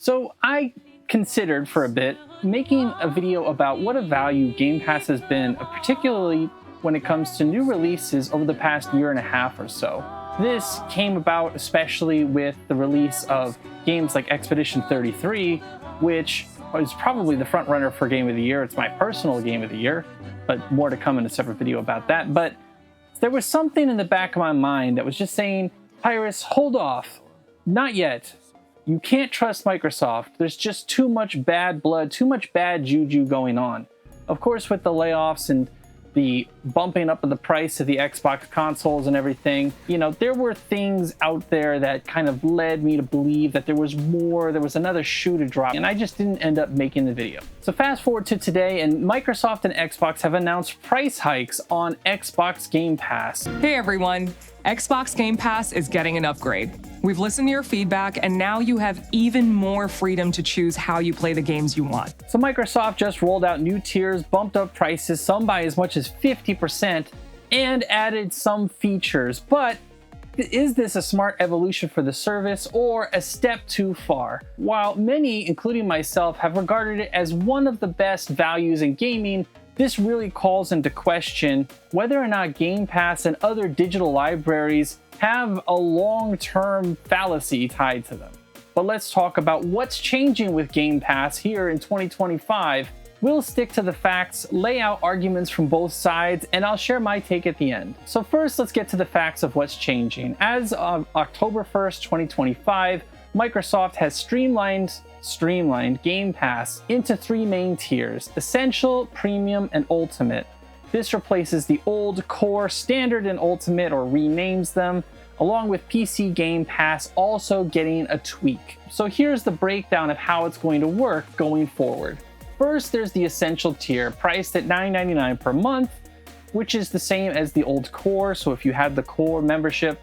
So I considered for a bit making a video about what a value Game Pass has been, particularly when it comes to new releases over the past year and a half or so. This came about especially with the release of games like Expedition 33, which is probably the front runner for Game of the Year. It's my personal Game of the Year, but more to come in a separate video about that. But there was something in the back of my mind that was just saying, Pyrus, hold off. Not yet. You can't trust Microsoft. There's just too much bad blood, too much bad juju going on. Of course, with the layoffs and the bumping up of the price of the Xbox consoles and everything, there were things out there that kind of led me to believe that there was more, there was another shoe to drop, and I just didn't end up making the video. So fast forward to today, and Microsoft and Xbox have announced price hikes on Xbox Game Pass. Hey everyone, Xbox Game Pass is getting an upgrade. We've listened to your feedback, and now you have even more freedom to choose how you play the games you want. So Microsoft just rolled out new tiers, bumped up prices, some by as much as 50%, and added some features. But is this a smart evolution for the service or a step too far? While many, including myself, have regarded it as one of the best values in gaming, this really calls into question whether or not Game Pass and other digital libraries have a long-term fallacy tied to them. But let's talk about what's changing with Game Pass here in 2025. We'll stick to the facts, lay out arguments from both sides, and I'll share my take at the end. So first, let's get to the facts of what's changing. As of October 1st, 2025, Microsoft has streamlined Game Pass into three main tiers: Essential, Premium, and Ultimate. This replaces the old Core, Standard, and Ultimate, or renames them, along with PC Game Pass also getting a tweak. So here's the breakdown of how it's going to work going forward. First, there's the Essential tier, priced at $9.99 per month, which is the same as the old Core. So if you had the Core membership,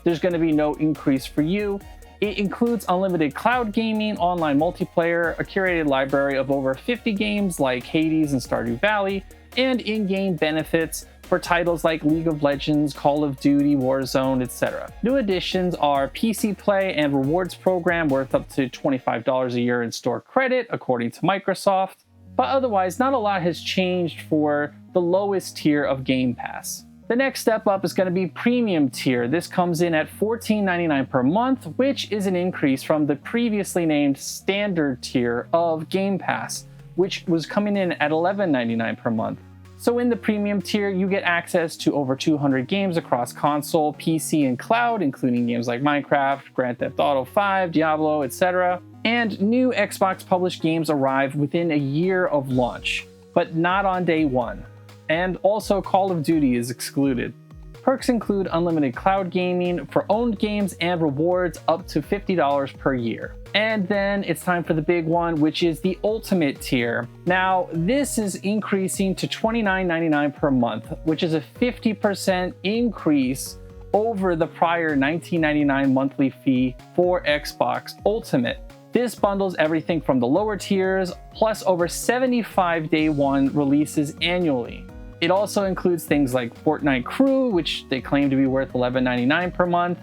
there's going to be no increase for you. It includes unlimited cloud gaming, online multiplayer, a curated library of over 50 games like Hades and Stardew Valley, and in-game benefits for titles like League of Legends, Call of Duty, Warzone, etc. New additions are PC Play and rewards program worth up to $25 a year in store credit, according to Microsoft. But otherwise, not a lot has changed for the lowest tier of Game Pass. The next step up is going to be Premium tier. This comes in at $14.99 per month, which is an increase from the previously named Standard tier of Game Pass, which was coming in at $11.99 per month. So in the Premium tier, you get access to over 200 games across console, PC, and cloud, including games like Minecraft, Grand Theft Auto 5, Diablo, etc. And new Xbox published games arrive within a year of launch, but not on day one. And also Call of Duty is excluded. Perks include unlimited cloud gaming for owned games and rewards up to $50 per year. And then it's time for the big one, which is the Ultimate tier. Now, this is increasing to $29.99 per month, which is a 50% increase over the prior $19.99 monthly fee for Xbox Ultimate. This bundles everything from the lower tiers, plus over 75 day one releases annually. It also includes things like Fortnite Crew, which they claim to be worth $11.99 per month.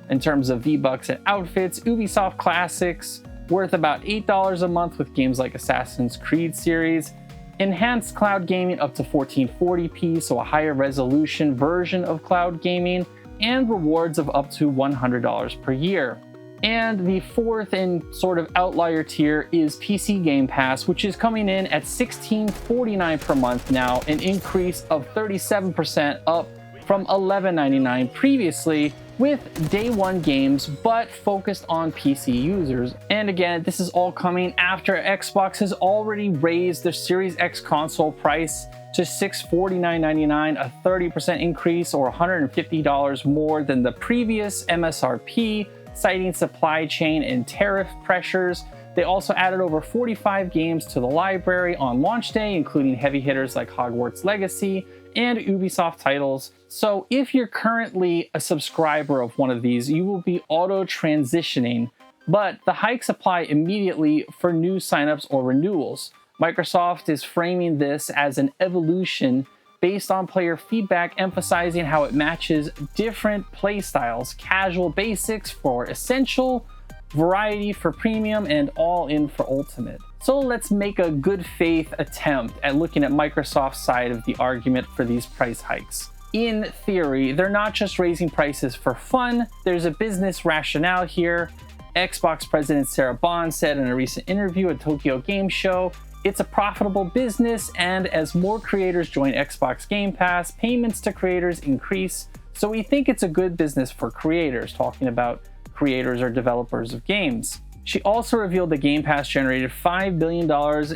In terms of V-Bucks and outfits, Ubisoft Classics, worth about $8 a month with games like Assassin's Creed series. Enhanced cloud gaming up to 1440p, so a higher resolution version of cloud gaming, and rewards of up to $100 per year. And the fourth and sort of outlier tier is PC Game Pass, which is coming in at $16.49 per month now, an increase of 37% up from $11.99 previously, with day one games, but focused on PC users. And again, this is all coming after Xbox has already raised their Series X console price to $649.99, a 30% increase or $150 more than the previous MSRP, citing supply chain and tariff pressures. They also added over 45 games to the library on launch day, including heavy hitters like Hogwarts Legacy and Ubisoft titles. So if you're currently a subscriber of one of these, you will be auto-transitioning, but the hikes apply immediately for new signups or renewals. Microsoft is framing this as an evolution based on player feedback, emphasizing how it matches different playstyles: casual basics for Essential, variety for premium, and all in for ultimate. So let's make a good faith attempt at looking at Microsoft's side of the argument for these price hikes. In theory, they're not just raising prices for fun, there's a business rationale here. Xbox President Sarah Bond said in a recent interview at Tokyo Game Show, it's a profitable business, and as more creators join Xbox Game Pass, payments to creators increase, so we think it's a good business for creators, talking about creators or developers of games. She also revealed that Game Pass generated $5 billion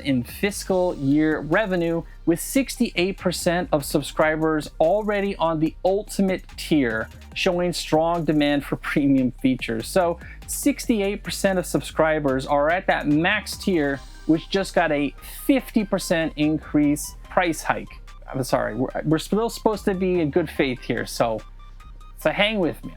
in fiscal year revenue, with 68% of subscribers already on the ultimate tier, showing strong demand for premium features. So 68% of subscribers are at that max tier, which just got a 50% increase price hike. I'm sorry, we're still supposed to be in good faith here, so hang with me.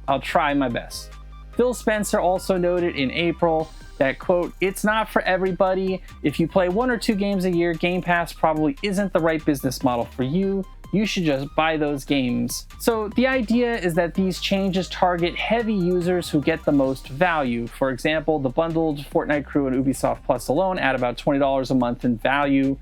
I'll try my best. Phil Spencer also noted in April that, quote, it's not for everybody. If you play 1 or 2 games a year, Game Pass probably isn't the right business model for you. You should just buy those games. So the idea is that these changes target heavy users who get the most value. For example, the bundled Fortnite crew and Ubisoft Plus alone add about $20 a month in value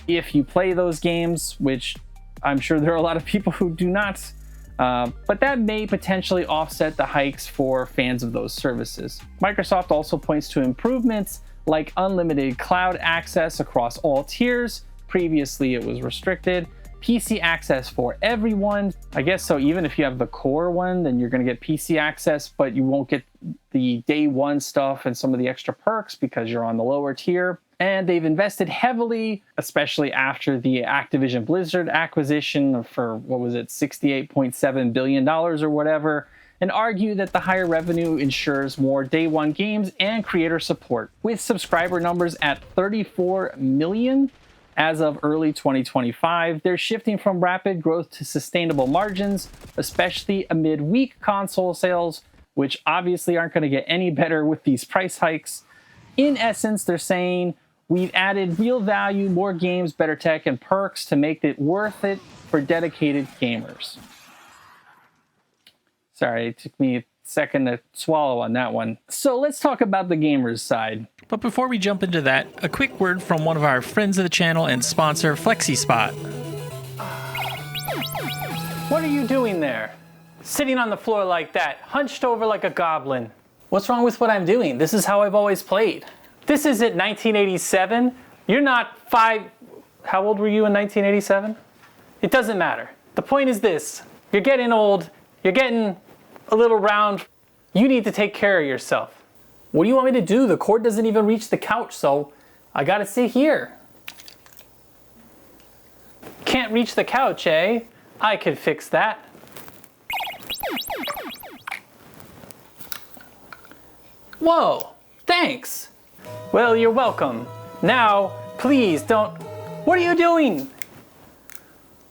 if you play those games, which I'm sure there are a lot of people who do not. But that may potentially offset the hikes for fans of those services. Microsoft also points to improvements like unlimited cloud access across all tiers. Previously, it was restricted. PC access for everyone. I guess so, even if you have the core one, then you're going to get PC access, but you won't get the day one stuff and some of the extra perks because you're on the lower tier. And they've invested heavily, especially after the Activision Blizzard acquisition for, what was it, $68.7 billion or whatever, and argue that the higher revenue ensures more day one games and creator support. With subscriber numbers at 34 million as of early 2025, they're shifting from rapid growth to sustainable margins, especially amid weak console sales, which obviously aren't going to get any better with these price hikes. In essence, they're saying, we've added real value, more games, better tech, and perks to make it worth it for dedicated gamers. Sorry, it took me a second to swallow on that one. So let's talk about the gamers side. But before we jump into that, a quick word from one of our friends of the channel and sponsor, Flexispot. What are you doing there? Sitting on the floor like that, hunched over like a goblin. What's wrong with what I'm doing? This is how I've always played. This isn't 1987. You're not 5... How old were you in 1987? It doesn't matter. The point is this. You're getting old. You're getting a little round. You need to take care of yourself. What do you want me to do? The cord doesn't even reach the couch, so I gotta sit here. Can't reach the couch, eh? I could fix that. Whoa, thanks. Well, you're welcome. Now, please don't... What are you doing?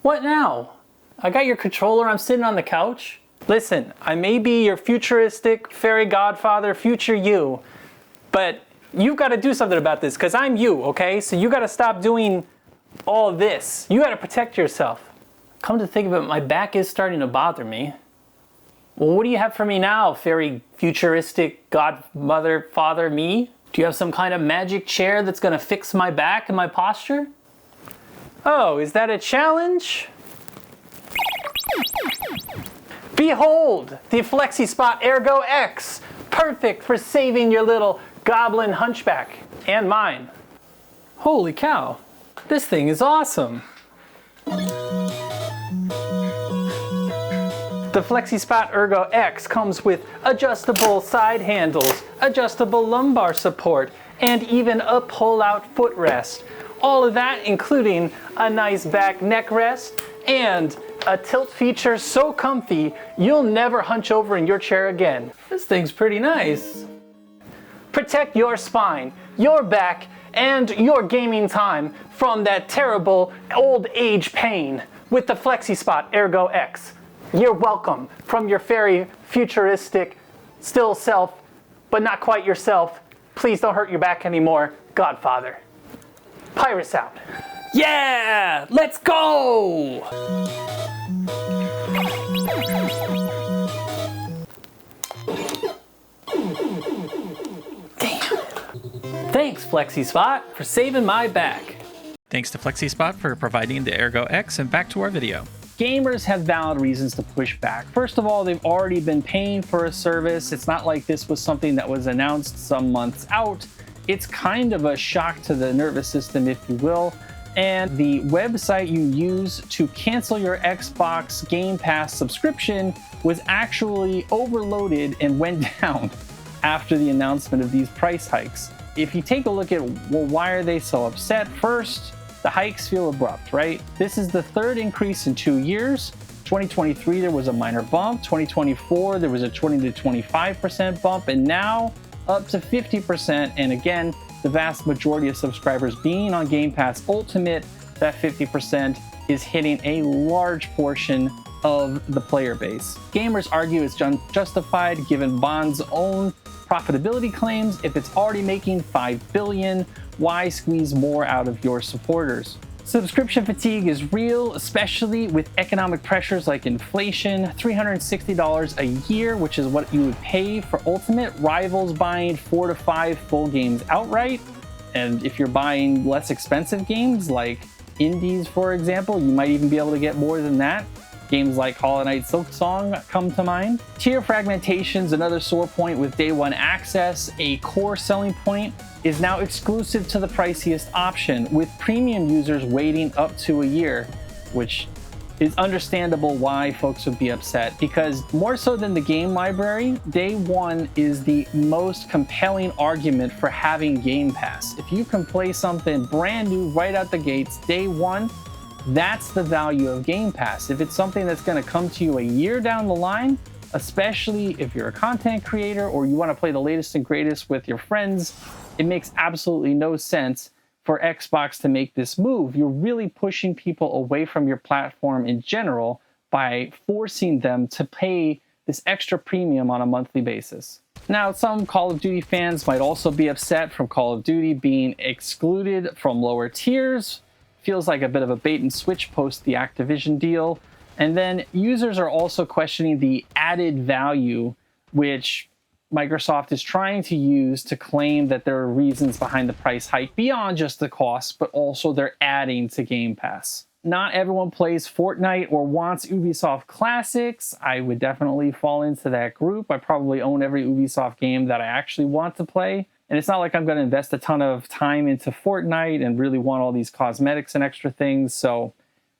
What now? I got your controller, I'm sitting on the couch. Listen, I may be your futuristic fairy godfather, future you, but you've got to do something about this, because I'm you, okay? So you got to stop doing all this. You got to protect yourself. Come to think of it, my back is starting to bother me. Well, what do you have for me now, fairy futuristic godmother, father, me? Do you have some kind of magic chair that's going to fix my back and my posture? Oh, is that a challenge? Behold, the Flexispot ErgoX, perfect for saving your little goblin hunchback, and mine. Holy cow, this thing is awesome. The Flexispot ErgoX comes with adjustable side handles, adjustable lumbar support, and even a pull-out footrest. All of that including a nice back neck rest and a tilt feature so comfy you'll never hunch over in your chair again. This thing's pretty nice. Protect your spine, your back, and your gaming time from that terrible old age pain with the Flexispot ErgoX. You're welcome from your fairy futuristic still self, but not quite yourself. Please don't hurt your back anymore, Godfather. Pirates out. Yeah, let's go! Thanks, Flexispot, for saving my back. Thanks to Flexispot for providing the ErgoX, and back to our video. Gamers have valid reasons to push back. First of all, they've already been paying for a service. It's not like this was something that was announced some months out. It's kind of a shock to the nervous system, if you will. And the website you use to cancel your Xbox Game Pass subscription was actually overloaded and went down after the announcement of these price hikes. If you take a look at, well, why are they so upset? First, the hikes feel abrupt, right? This is the third increase in 2 years. 2023, there was a minor bump. 2024, there was a 20 to 25% bump, and now up to 50%. And again, the vast majority of subscribers being on Game Pass Ultimate, that 50% is hitting a large portion of the player base. Gamers argue it's justified given Bond's own profitability claims. If it's already making $5 billion, why squeeze more out of your supporters? Subscription fatigue is real, especially with economic pressures like inflation. $360 a year, which is what you would pay for Ultimate, rivals buying 4 to 5 full games outright. And if you're buying less expensive games like indies, for example, you might even be able to get more than that. Games like Hollow Knight Silksong come to mind. Tier fragmentation is another sore point with day one access. A core selling point is now exclusive to the priciest option, with premium users waiting up to a year, which is understandable why folks would be upset, because more so than the game library, day one is the most compelling argument for having Game Pass. If you can play something brand new right out the gates, day one, that's the value of Game Pass. If it's something that's going to come to you a year down the line, especially if you're a content creator or you want to play the latest and greatest with your friends, it makes absolutely no sense for Xbox to make this move. You're really pushing people away from your platform in general by forcing them to pay this extra premium on a monthly basis. Now, some Call of Duty fans might also be upset from Call of Duty being excluded from lower tiers. Feels like a bit of a bait and switch post the Activision deal. And then users are also questioning the added value which Microsoft is trying to use to claim that there are reasons behind the price hike beyond just the cost, but also they're adding to Game Pass. Not everyone plays Fortnite or wants Ubisoft classics. I would definitely fall into that group. I probably own every Ubisoft game that I actually want to play. And it's not like I'm going to invest a ton of time into Fortnite and really want all these cosmetics and extra things. So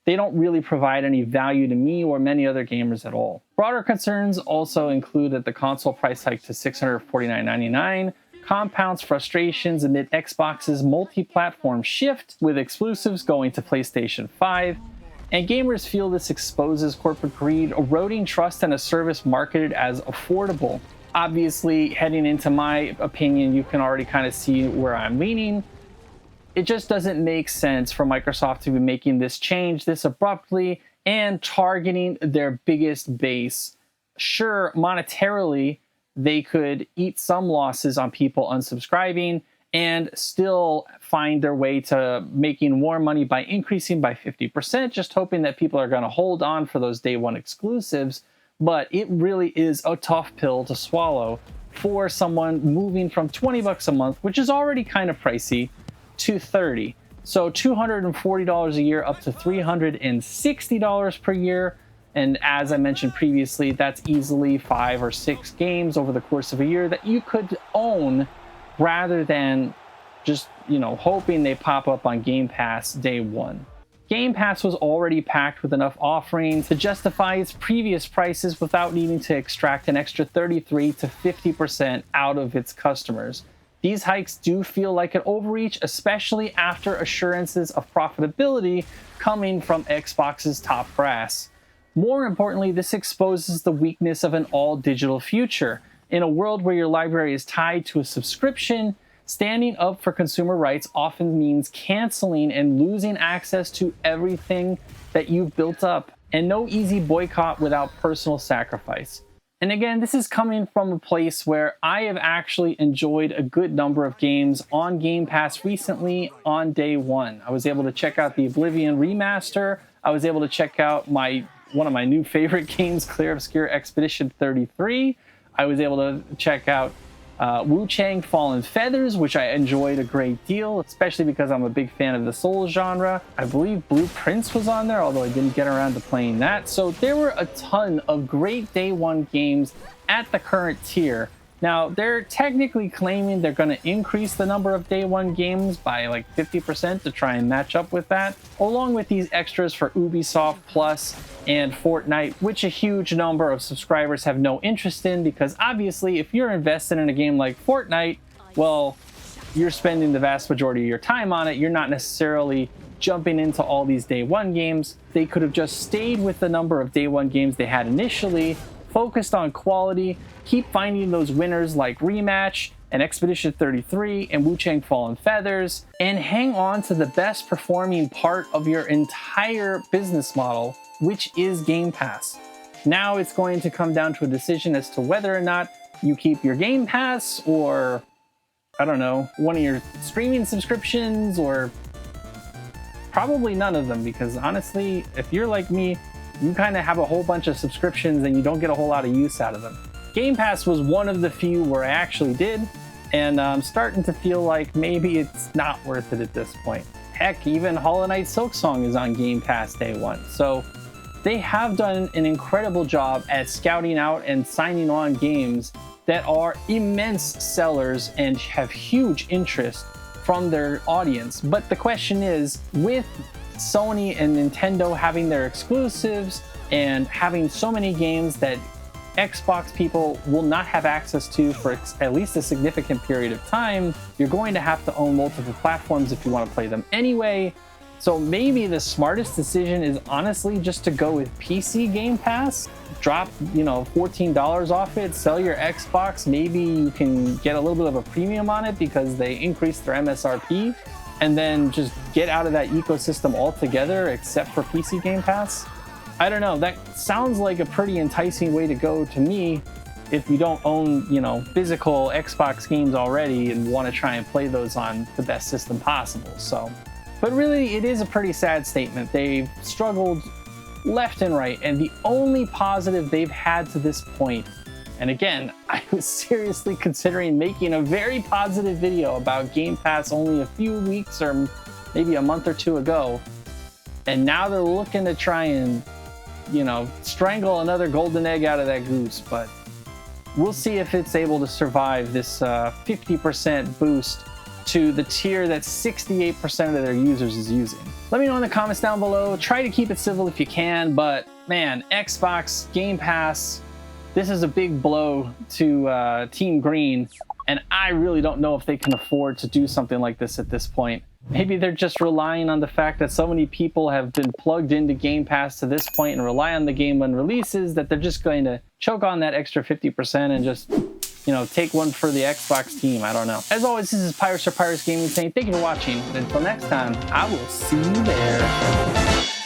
they don't really provide any value to me or many other gamers at all. Broader concerns also include that the console price hike to $649.99 compounds frustrations amid Xbox's multi-platform shift, with exclusives going to PlayStation 5. And gamers feel this exposes corporate greed, eroding trust in a service marketed as affordable. Obviously, heading into my opinion, you can already kind of see where I'm leaning. It just doesn't make sense for Microsoft to be making this change this abruptly and targeting their biggest base. Sure, monetarily, they could eat some losses on people unsubscribing and still find their way to making more money by increasing by 50%, just hoping that people are going to hold on for those day one exclusives. But it really is a tough pill to swallow for someone moving from $20 a month, which is already kind of pricey, to $30. So $240 a year up to $360 per year. And as I mentioned previously, that's easily 5 or 6 games over the course of a year that you could own rather than just, hoping they pop up on Game Pass day one. Game Pass was already packed with enough offerings to justify its previous prices without needing to extract an extra 33 to 50% out of its customers. These hikes do feel like an overreach, especially after assurances of profitability coming from Xbox's top brass. More importantly, this exposes the weakness of an all-digital future. In a world where your library is tied to a subscription, standing up for consumer rights often means canceling and losing access to everything that you've built up, and no easy boycott without personal sacrifice. And again, this is coming from a place where I have actually enjoyed a good number of games on Game Pass recently on day one. I was able to check out the Oblivion remaster. I was able to check out one of my new favorite games, Clear Obscure Expedition 33. I was able to check out Wu Chang Fallen Feathers, which I enjoyed a great deal, especially because I'm a big fan of the Soul genre. I believe Blue Prince was on there, although I didn't get around to playing that. So there were a ton of great day one games at the current tier. Now, they're technically claiming they're going to increase the number of day one games by like 50% to try and match up with that, along with these extras for Ubisoft Plus and Fortnite, which a huge number of subscribers have no interest in, because obviously if you're invested in a game like Fortnite, well, you're spending the vast majority of your time on it. You're not necessarily jumping into all these day one games. They could have just stayed with the number of day one games they had initially, focused on quality, keep finding those winners like Rematch and Expedition 33 and Wu Chang Fallen Feathers, and hang on to the best performing part of your entire business model, which is Game Pass. Now it's going to come down to a decision as to whether or not you keep your Game Pass, or, I don't know, one of your streaming subscriptions, or probably none of them, because honestly, if you're like me, you kind of have a whole bunch of subscriptions and you don't get a whole lot of use out of them. Game Pass was one of the few where I actually did, and I'm starting to feel like maybe it's not worth it at this point. Heck, even Hollow Knight Silksong is on Game Pass day one. So they have done an incredible job at scouting out and signing on games that are immense sellers and have huge interest from their audience. But the question is, with Sony and Nintendo having their exclusives and having so many games that Xbox people will not have access to for at least a significant period of time, you're going to have to own multiple platforms if you want to play them anyway. So maybe the smartest decision is honestly just to go with PC Game Pass, drop, $14 off it, sell your Xbox. Maybe you can get a little bit of a premium on it because they increased their MSRP, and then just get out of that ecosystem altogether except for PC Game Pass. I don't know, that sounds like a pretty enticing way to go to me if you don't own, physical Xbox games already and want to try and play those on the best system possible. So, but really it is a pretty sad statement. They've struggled left and right, and the only positive they've had to this point, and again, I was seriously considering making a very positive video about Game Pass only a few weeks or maybe a month or two ago, and now they're looking to try and strangle another golden egg out of that goose. But we'll see if it's able to survive this 50% boost to the tier that 68% of their users is using. Let me know in the comments down below. Try to keep it civil if you can, but man, Xbox Game Pass, this is a big blow to Team Green, and I really don't know if they can afford to do something like this at this point. Maybe they're just relying on the fact that so many people have been plugged into Game Pass to this point and rely on the game when releases, that they're just going to choke on that extra 50% and just, take one for the Xbox team. I don't know. As always, this is Pirates or Pirates Gaming saying thank you for watching. And until next time, I will see you there.